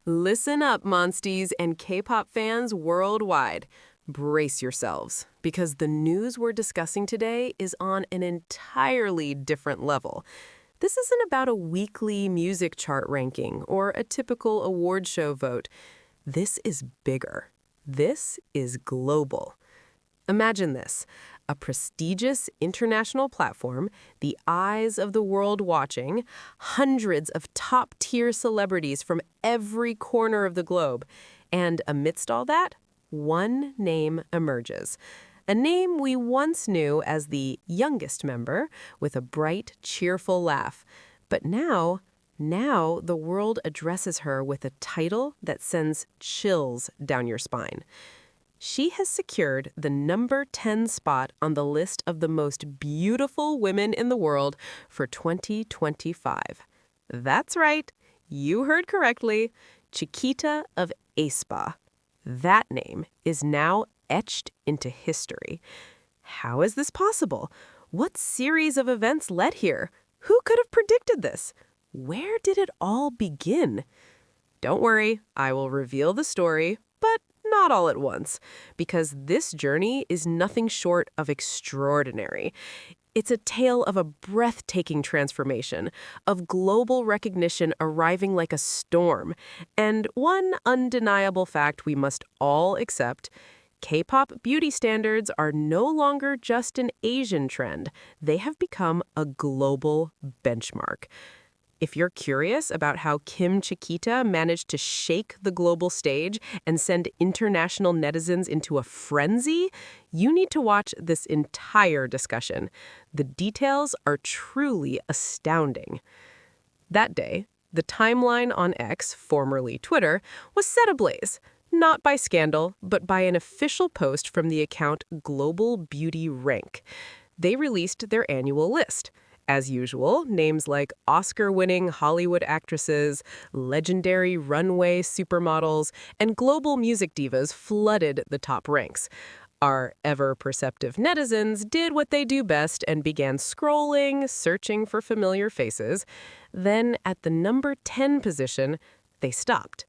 Listen up, Monsties and K-pop fans worldwide. Brace yourselves, because the news we're discussing today is on an entirely different level. This isn't about a weekly music chart ranking or a typical award show vote. This is bigger. This is global. Imagine this, a prestigious international platform, the eyes of the world watching, hundreds of top-tier celebrities from every corner of the globe. And amidst all that, one name emerges. A name we once knew as the youngest member, with a bright, cheerful laugh. But now the world addresses her with a title that sends chills down your spine. She has secured the number 10 spot on the list of the most beautiful women in the world for 2025. That's right, you heard correctly, Chiquita of Aespa. That name is now etched into history. How is this possible? What series of events led here? Who could have predicted this? Where did it all begin? Don't worry, I will reveal the story, but not all at once, because this journey is nothing short of extraordinary. It's a tale of a breathtaking transformation, of global recognition arriving like a storm. And one undeniable fact we must all accept: K-pop beauty standards are no longer just an Asian trend. They have become a global benchmark. If you're curious about how Kim Chiquita managed to shake the global stage and send international netizens into a frenzy, you need to watch this entire discussion. The details are truly astounding. That day, the timeline on X, formerly Twitter, was set ablaze. Not by scandal, but by an official post from the account Global Beauty Rank. They released their annual list. As usual, names like Oscar-winning Hollywood actresses, legendary runway supermodels, and global music divas flooded the top ranks. Our ever-perceptive netizens did what they do best and began scrolling, searching for familiar faces. Then, at the number 10 position, they stopped.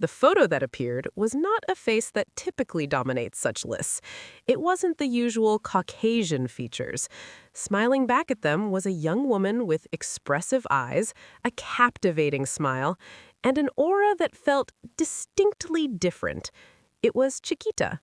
The photo that appeared was not a face that typically dominates such lists. It wasn't the usual Caucasian features. Smiling back at them was a young woman with expressive eyes, a captivating smile, and an aura that felt distinctly different. It was Chiquita.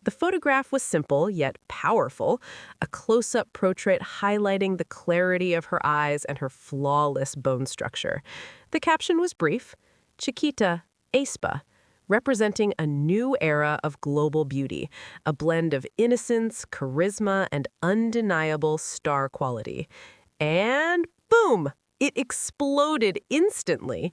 The photograph was simple yet powerful, a close-up portrait highlighting the clarity of her eyes and her flawless bone structure. The caption was brief: Chiquita Aespa, representing a new era of global beauty, a blend of innocence, charisma, and undeniable star quality. And boom! It exploded instantly.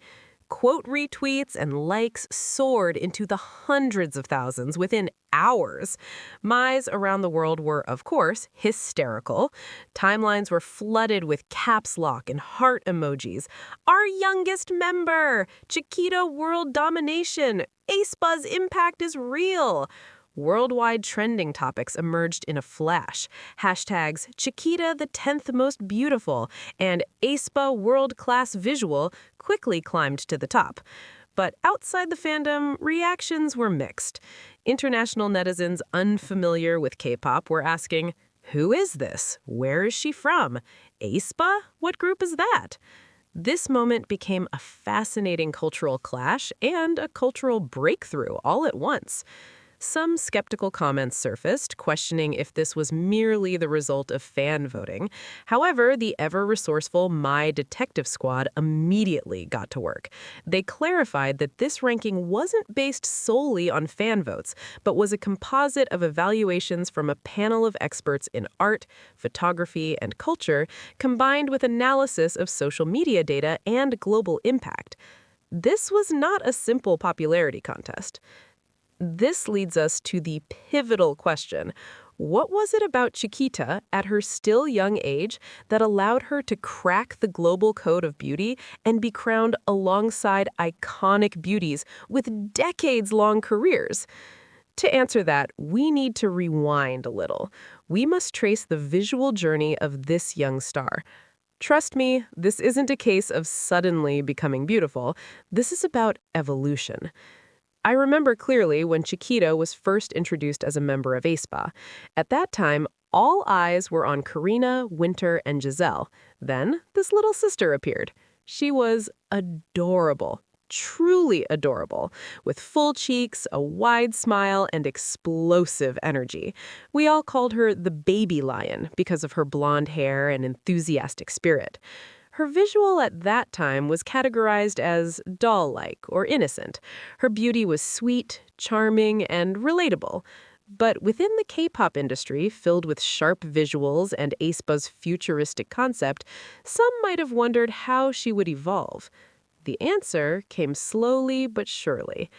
Quote retweets and likes soared into the hundreds of thousands within hours. My's around the world were, of course, hysterical. Timelines were flooded with caps lock and heart emojis. Our youngest member! Chiquita world domination! Aespa's impact is real! Worldwide trending topics emerged in a flash. Hashtags Chiquita the 10th most beautiful and Aespa world-class visual quickly climbed to the top. But outside the fandom, reactions were mixed. International netizens unfamiliar with K-pop were asking, "Who is this? Where is she from? Aespa? What group is that?" This moment became a fascinating cultural clash and a cultural breakthrough all at once. Some skeptical comments surfaced, questioning if this was merely the result of fan voting. However, the ever-resourceful My Detective Squad immediately got to work. They clarified that this ranking wasn't based solely on fan votes, but was a composite of evaluations from a panel of experts in art, photography, and culture, combined with analysis of social media data and global impact. This was not a simple popularity contest. This leads us to the pivotal question: what was it about Chiquita at her still young age that allowed her to crack the global code of beauty and be crowned alongside iconic beauties with decades-long careers? To answer that, we need to rewind a little. We must trace the visual journey of this young star. Trust me, this isn't a case of suddenly becoming beautiful. This is about evolution. I remember clearly when Chiquita was first introduced as a member of Aespa. At that time, all eyes were on Karina, Winter, and Giselle. Then, this little sister appeared. She was adorable, truly adorable, with full cheeks, a wide smile, and explosive energy. We all called her the baby lion because of her blonde hair and enthusiastic spirit. Her visual at that time was categorized as doll-like or innocent. Her beauty was sweet, charming, and relatable. But within the K-pop industry, filled with sharp visuals and aespa's futuristic concept, some might have wondered how she would evolve. The answer came slowly but surely.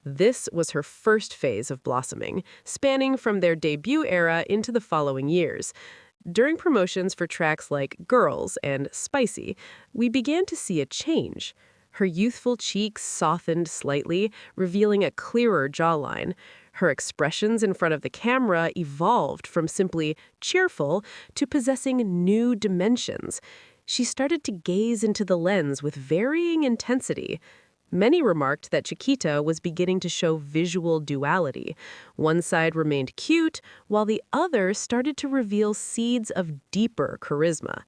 This was her first phase of blossoming, spanning from their debut era into the following years. During promotions for tracks like Girls and Spicy, we began to see a change. Her youthful cheeks softened slightly, revealing a clearer jawline. Her expressions in front of the camera evolved from simply cheerful to possessing new dimensions. She started to gaze into the lens with varying intensity. Many remarked that Chiquita was beginning to show visual duality. One side remained cute, while the other started to reveal seeds of deeper charisma.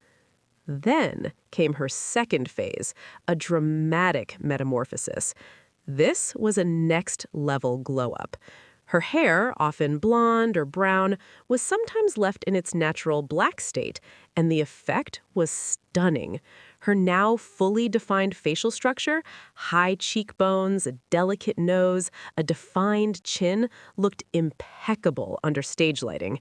Then came her second phase, a dramatic metamorphosis. This was a next-level glow-up. Her hair, often blonde or brown, was sometimes left in its natural black state, and the effect was stunning. Her now fully defined facial structure, high cheekbones, a delicate nose, a defined chin, looked impeccable under stage lighting.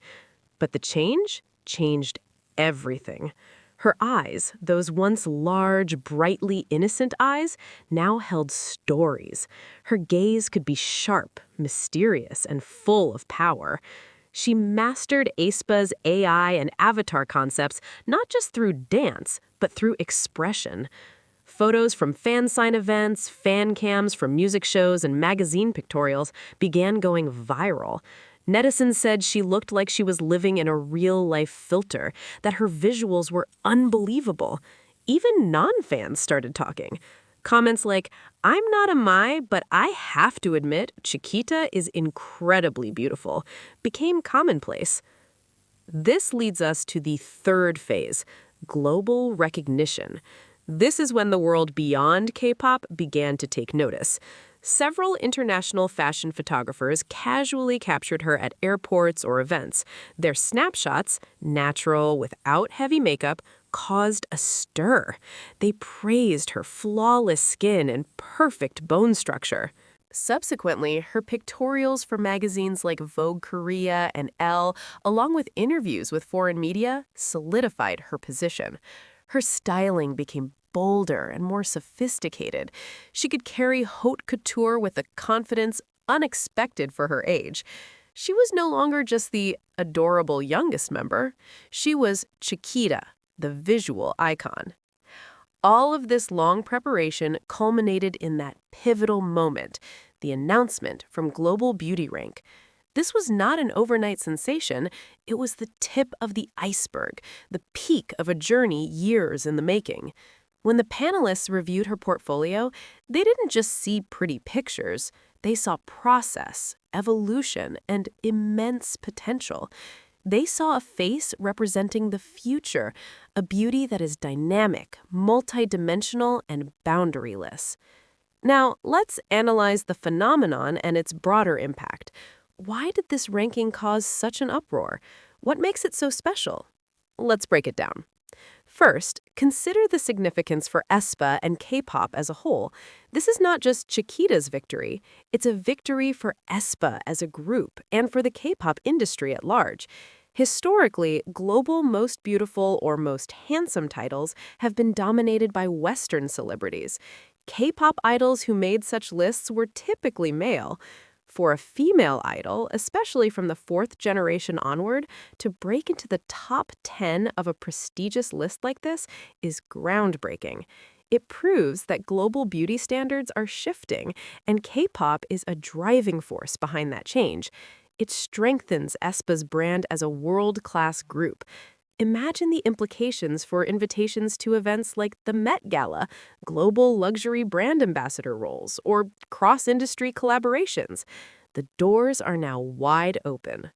But the change changed everything. Her eyes, those once large, brightly innocent eyes, now held stories. Her gaze could be sharp, mysterious, and full of power. She mastered aespa's AI and avatar concepts not just through dance, but through expression. Photos from fan sign events, fan cams from music shows, and magazine pictorials began going viral. Netizens said she looked like she was living in a real-life filter, that her visuals were unbelievable. Even non-fans started talking. Comments like, "I'm not a Mai, but I have to admit Chiquita is incredibly beautiful," became commonplace. This leads us to the third phase, global recognition. This is when the world beyond K-pop began to take notice. Several international fashion photographers casually captured her at airports or events. Their snapshots, natural, without heavy makeup, caused a stir. They praised her flawless skin and perfect bone structure. Subsequently, her pictorials for magazines like Vogue Korea and Elle, along with interviews with foreign media, solidified her position. Her styling became bolder and more sophisticated. She could carry haute couture with a confidence unexpected for her age. She was no longer just the adorable youngest member. She was Chiquita, the visual icon. All of this long preparation culminated in that pivotal moment, the announcement from Global Beauty Rank. This was not an overnight sensation, it was the tip of the iceberg, the peak of a journey years in the making. When the panelists reviewed her portfolio, they didn't just see pretty pictures, they saw process, evolution, and immense potential. They saw a face representing the future, a beauty that is dynamic, multidimensional, and boundaryless. Now, let's analyze the phenomenon and its broader impact. Why did this ranking cause such an uproar? What makes it so special? Let's break it down. First, consider the significance for Aespa and K-pop as a whole. This is not just Chiquita's victory, it's a victory for Aespa as a group and for the K-pop industry at large. Historically, global Most Beautiful or Most Handsome titles have been dominated by Western celebrities. K-pop idols who made such lists were typically male. For a female idol, especially from the fourth generation onward, to break into the top 10 of a prestigious list like this is groundbreaking. It proves that global beauty standards are shifting, and K-pop is a driving force behind that change. It strengthens Aespa's brand as a world-class group. Imagine the implications for invitations to events like the Met Gala, global luxury brand ambassador roles, or cross-industry collaborations. The doors are now wide open.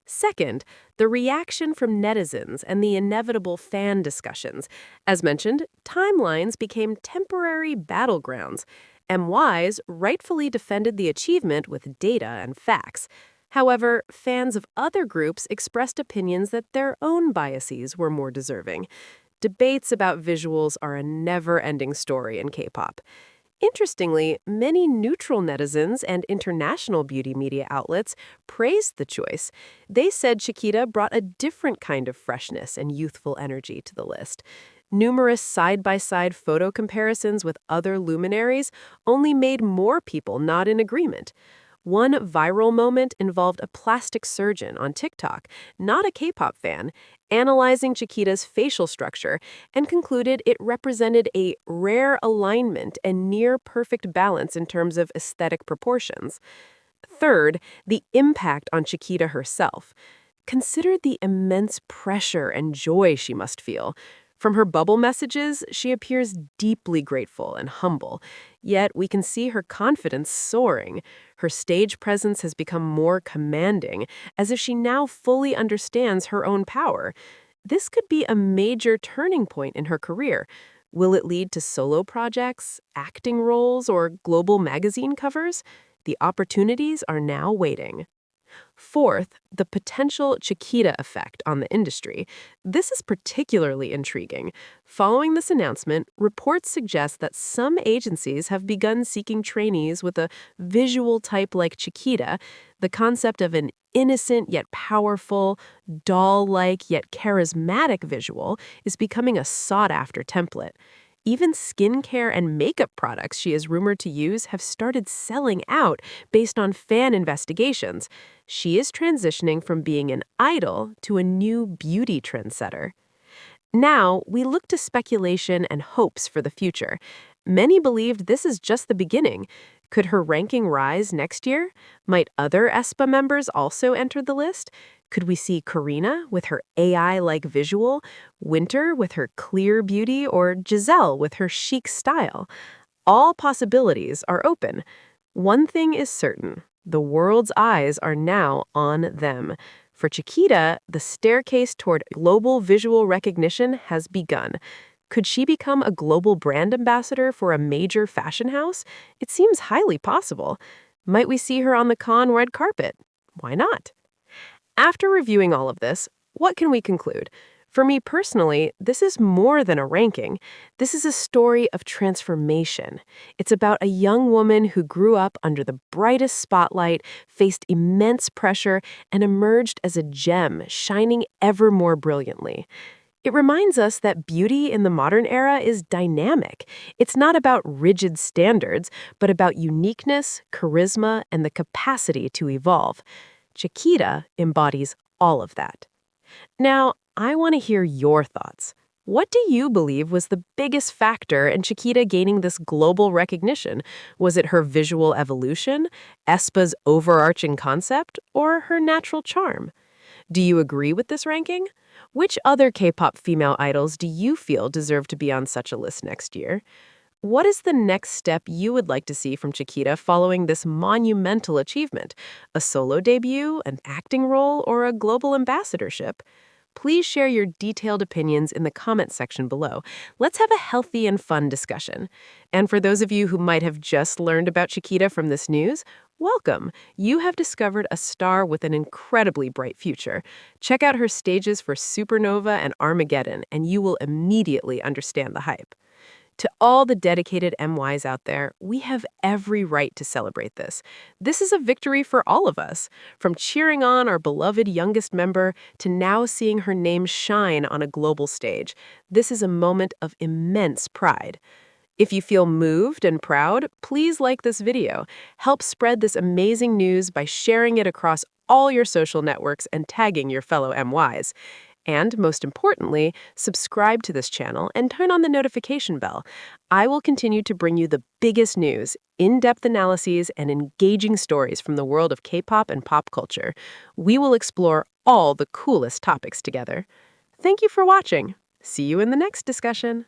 Second, the reaction from netizens and the inevitable fan discussions. As mentioned, timelines became temporary battlegrounds. MYs rightfully defended the achievement with data and facts. However, fans of other groups expressed opinions that their own biases were more deserving. Debates about visuals are a never-ending story in K-pop. Interestingly, many neutral netizens and international beauty media outlets praised the choice. They said Chiquita brought a different kind of freshness and youthful energy to the list. Numerous side-by-side photo comparisons with other luminaries only made more people not in agreement. One viral moment involved a plastic surgeon on TikTok, not a K-pop fan, analyzing Chiquita's facial structure and concluded it represented a rare alignment and near-perfect balance in terms of aesthetic proportions. Third, the impact on Chiquita herself. Consider the immense pressure and joy she must feel. From her bubble messages, she appears deeply grateful and humble, yet we can see her confidence soaring. Her stage presence has become more commanding, as if she now fully understands her own power. This could be a major turning point in her career. Will it lead to solo projects, acting roles, or global magazine covers? The opportunities are now waiting. Fourth, the potential Chiquita effect on the industry. This is particularly intriguing. Following this announcement, reports suggest that some agencies have begun seeking trainees with a visual type like Chiquita. The concept of an innocent yet powerful, doll-like yet charismatic visual is becoming a sought-after template. Even skincare and makeup products she is rumored to use have started selling out based on fan investigations. She is transitioning from being an idol to a new beauty trendsetter. Now, we look to speculation and hopes for the future. Many believed this is just the beginning. Could her ranking rise next year? Might other Aespa members also enter the list? Could we see Karina with her AI-like visual, Winter with her clear beauty, or Giselle with her chic style? All possibilities are open. One thing is certain. The world's eyes are now on them. For Chiquita, the staircase toward global visual recognition has begun. Could she become a global brand ambassador for a major fashion house? It seems highly possible. Might we see her on the Cannes red carpet? Why not? After reviewing all of this, what can we conclude? For me personally, this is more than a ranking. This is a story of transformation. It's about a young woman who grew up under the brightest spotlight, faced immense pressure, and emerged as a gem, shining ever more brilliantly. It reminds us that beauty in the modern era is dynamic. It's not about rigid standards, but about uniqueness, charisma, and the capacity to evolve. Chiquita embodies all of that. Now, I want to hear your thoughts. What do you believe was the biggest factor in Chiquita gaining this global recognition? Was it her visual evolution, Aespa's overarching concept, or her natural charm? Do you agree with this ranking? Which other K-pop female idols do you feel deserve to be on such a list next year? What is the next step you would like to see from Chiquita following this monumental achievement? A solo debut, an acting role, or a global ambassadorship? Please share your detailed opinions in the comment section below. Let's have a healthy and fun discussion. And for those of you who might have just learned about Chiquita from this news, welcome. You have discovered a star with an incredibly bright future. Check out her stages for Supernova and Armageddon, and you will immediately understand the hype. To all the dedicated MYs out there, we have every right to celebrate this. This is a victory for all of us, from cheering on our beloved youngest member to now seeing her name shine on a global stage. This is a moment of immense pride. If you feel moved and proud, please like this video. Help spread this amazing news by sharing it across all your social networks and tagging your fellow MYs. And most importantly, subscribe to this channel and turn on the notification bell. I will continue to bring you the biggest news, in-depth analyses, and engaging stories from the world of K-pop and pop culture. We will explore all the coolest topics together. Thank you for watching. See you in the next discussion.